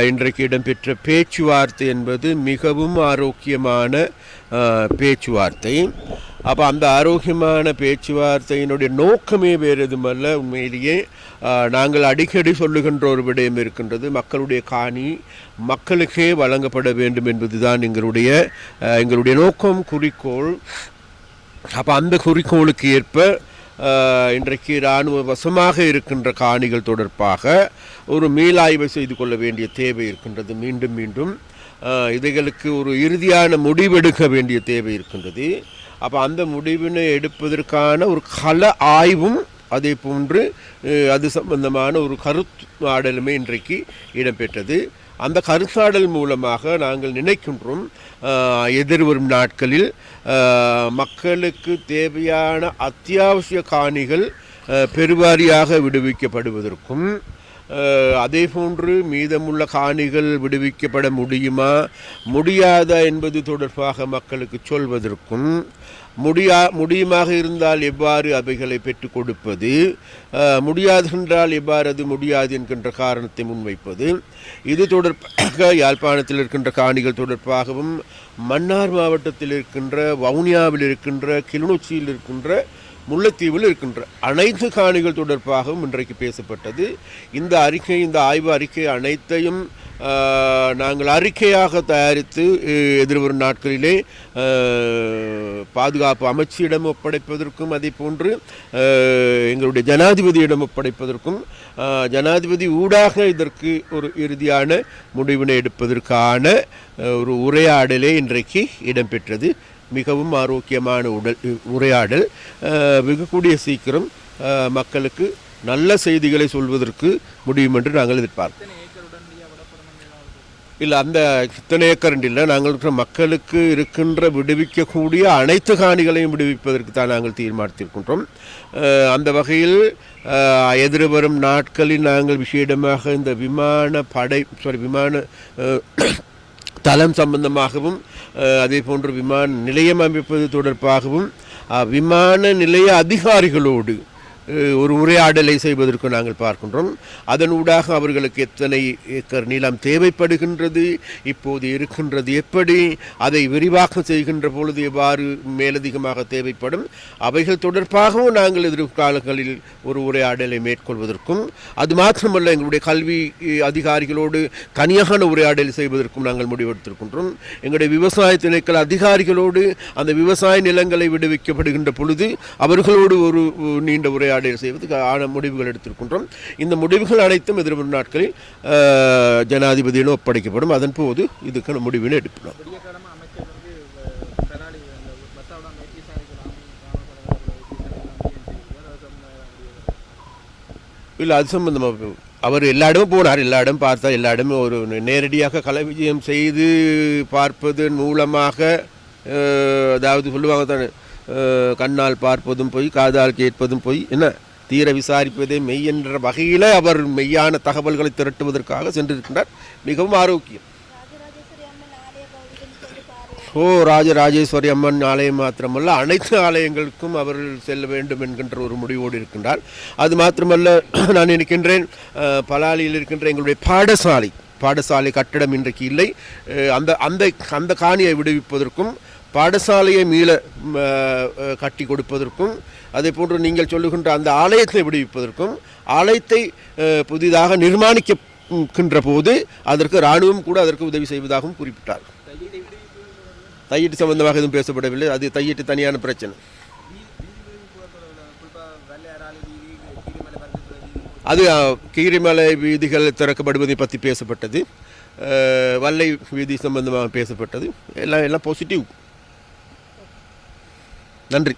இன்றைக்கு இடம்பெற்ற பேச்சுவார்த்தை என்பது மிகவும் ஆரோக்கியமான பேச்சுவார்த்தை. அப்போ அந்த ஆரோக்கியமான பேச்சுவார்த்தையினுடைய நோக்கமே வேறு எதுமல்ல. உண்மையிலேயே நாங்கள் அடிக்கடி சொல்லுகின்ற ஒரு விடயம் இருக்கின்றது, மக்களுடைய காணி மக்களுக்கே வழங்கப்பட வேண்டும் என்பதுதான் எங்களுடைய நோக்கம், குறிக்கோள். அப்போ அந்த குறிக்கோளுக்கு ஏற்ப இன்றைக்கு இராணுவ வசமாக இருக்கின்ற காணிகள் தொடர்பாக ஒரு மீளாய்வை செய்து கொள்ள வேண்டிய தேவை இருக்கின்றது. மீண்டும் மீண்டும் இதைகளுக்கு ஒரு இறுதியான முடிவெடுக்க வேண்டிய தேவை இருக்கின்றது. அப்போ அந்த முடிவினை எடுப்பதற்கான ஒரு கள ஆய்வும் அதே போன்று அது சம்பந்தமான ஒரு கருத்தாடலுமே இன்றைக்கு இடம்பெற்றது. அந்த கருத்தாடல் மூலமாக நாங்கள் நினைக்கின்றோம் எதிர்வரும் நாட்களில் மக்களுக்கு தேவையான அத்தியாவசிய காணிகள் பெருவாரியாக விடுவிக்கப்படுவதற்கும், அதே போன்று மீதமுள்ள காணிகள் விடுவிக்கப்பட முடியுமா முடியாதா என்பது தொடர்பாக மக்களுக்கு சொல்வதற்கும், முடியுமாக இருந்தால் எவ்வாறு அவைகளை பெற்றுக் கொடுப்பது, முடியாதென்றால் எவ்வாறு அது முடியாது என்கின்ற காரணத்தை முன்வைப்பது, இது தொடர்பாக யாழ்ப்பாணத்தில் இருக்கின்ற காணிகள் தொடர்பாகவும், மன்னார் மாவட்டத்தில் இருக்கின்ற, வவுனியாவில் இருக்கின்ற, கிளிநொச்சியில் இருக்கின்ற, முல்லைத்தீவில் இருக்கின்ற அனைத்து காணிகள் தொடர்பாகவும் இன்றைக்கு பேசப்பட்டது. இந்த ஆய்வு அறிக்கை அனைத்தையும் நாங்கள் அறிக்கையாக தயாரித்து எதிர்வரும் நாட்களிலே பாதுகாப்பு அமைச்சிடம் ஒப்படைப்பதற்கும், அதே போன்று எங்களுடைய ஜனாதிபதியிடம் ஒப்படைப்பதற்கும், ஜனாதிபதி ஊடாக இதற்கு ஒரு இறுதியான முடிவினை எடுப்பதற்கான ஒரு உரையாடலே இன்றைக்கு இடம்பெற்றது. மிகவும் ஆரோக்கியமான உரையாடல். மிக கூடிய சீக்கிரம் மக்களுக்கு நல்ல செய்திகளை சொல்வதற்கு முடியும் என்று நாங்கள் எதிர்பார்க்கிறோம். இல்லை, அந்த இத்தனை ஏக்கர் இல்லை, நாங்கள் மக்களுக்கு இருக்கின்ற விடுவிக்கக்கூடிய அனைத்து காணிகளையும் விடுவிப்பதற்கு தான் நாங்கள் தீர்மானித்திருக்கின்றோம். அந்த வகையில் எதிர்வரும் நாட்களில் நாங்கள் விசேடமாக இந்த விமான தளம் சம்பந்தமாகவும், அதே போன்று விமான நிலையம் அமைப்பது தொடர்பாகவும் விமான நிலைய அதிகாரிகளோடு ஒரு உரையாடலை செய்வதற்கு நாங்கள் பார்க்கின்றோம். அதனூடாக அவர்களுக்கு எத்தனை ஏக்கர் நிலம் தேவைப்படுகின்றது, இப்போது இருக்கின்றது எப்படி, அதை விரிவாக்கம் செய்கின்ற பொழுது எவ்வாறு மேலதிகமாக தேவைப்படும், அவைகள் தொடர்பாகவும் நாங்கள் எதிர்காலங்களில் ஒரு உரையாடலை மேற்கொள்வதற்கும், அது மாத்திரமல்ல எங்களுடைய கல்வி அதிகாரிகளோடு தனியான உரையாடலை செய்வதற்கும் நாங்கள் முடிவெடுத்திருக்கின்றோம். எங்களுடைய விவசாய திணைக்கள அதிகாரிகளோடு அந்த விவசாய நிலங்களை விடுவிக்கப்படுகின்ற பொழுது அவர்களோடு ஒரு நீண்ட உரையாடல் செய்வதற்கு முடிவுகள் எடுத்திருக்கின்றோம். இந்த முடிவுகள் அனைத்தும் எதிர்வரும் நாட்களில் ஜனாதிபதியிடம் ஒப்படைக்கப்படும். அதன் போது இதுக்கான முடிவினை எடுப்போம். இல்லை, அது சம்பந்தமாக அவர் எல்லா இடமும் போனார், எல்லா இடம் பார்த்தார், எல்லா இடமும் ஒரு நேரடியாக கலை விஜயம் செய்து பார்ப்பதன் மூலமாக, அதாவது சொல்லுவாங்க தானே, கண்ணால் பார்ப்பதும் போய் காதால் கேட்பதும் போய், என்ன தீர விசாரிப்பதே மெய் என்ற வகையில் அவர் மெய்யான தகவல்களை திரட்டுவதற்காக சென்றிருக்கின்றார். மிகவும் ஆரோக்கியம். ராஜராஜேஸ்வரி அம்மன் ஆலயம் மாத்திரமல்ல, அனைத்து ஆலயங்களுக்கும் அவர்கள் செல்ல வேண்டும் என்கின்ற ஒரு முடிவோடு இருக்கின்றார். அது மாத்திரமல்ல, நான் நினைக்கின்றேன் பலாலியில் இருக்கின்ற எங்களுடைய பாடசாலை கட்டடம் இன்றைக்கு இல்லை. அந்த காணியை விடுவிப்பதற்கும், பாடசாலையை மீள கட்டி கொடுப்பதற்கும், அதே போன்று நீங்கள் சொல்லுகின்ற அந்த ஆலயத்தை விடுவிப்பதற்கும், ஆலயத்தை புதிதாக நிர்மாணிக்கின்ற போது அதற்கு இராணுவம் கூட அதற்கு உதவி செய்வதாகவும் குறிப்பிட்டார். தையீட்டு சம்பந்தமாக எதுவும் பேசப்படவில்லை. அது தையீட்டு தனியான பிரச்சனை. அது கீரிமலை வீதிகள் திறக்கப்படுவதை பற்றி பேசப்பட்டது, வல்லை வீதி சம்பந்தமாக பேசப்பட்டது. எல்லாம் பாசிட்டிவ். நன்றி.